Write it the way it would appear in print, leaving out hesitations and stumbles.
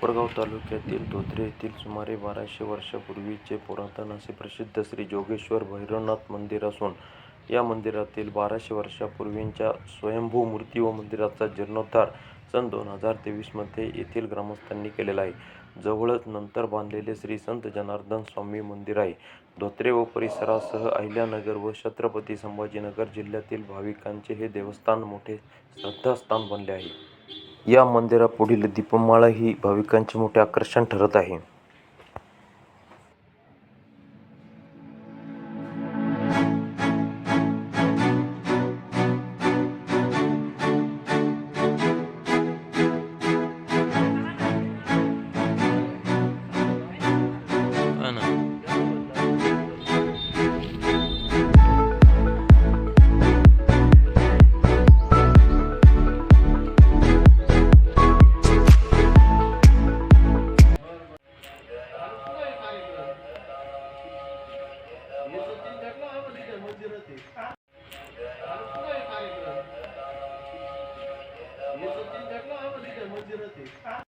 कोपरगाव तालुक्यातील धोत्रे येथील सुमारे 1200 वर्षापूर्वीचे पुरातन असे प्रसिद्ध श्री जोगेश्वर भैरवनाथ मंदिर असून या मंदिरातील 1200 वर्षापूर्वीच्या स्वयंभू मूर्ती व मंदिराचा जीर्णोद्धार सन 2023 मध्ये येथील ग्रामस्थांनी केलेला आहे. जवळच नंतर बांधलेले श्री संत जनार्दन स्वामी मंदिर आहे. धोत्रे व परिसरासह अहिल्यानगर व छत्रपती संभाजीनगर जिल्ह्यातील भाविकांचे हे देवस्थान मोठे श्रद्धास्थान बनले आहे. या मंदिरापुढील दीपमाळा ही भाविकांचे मोठे आकर्षण ठरत आहे.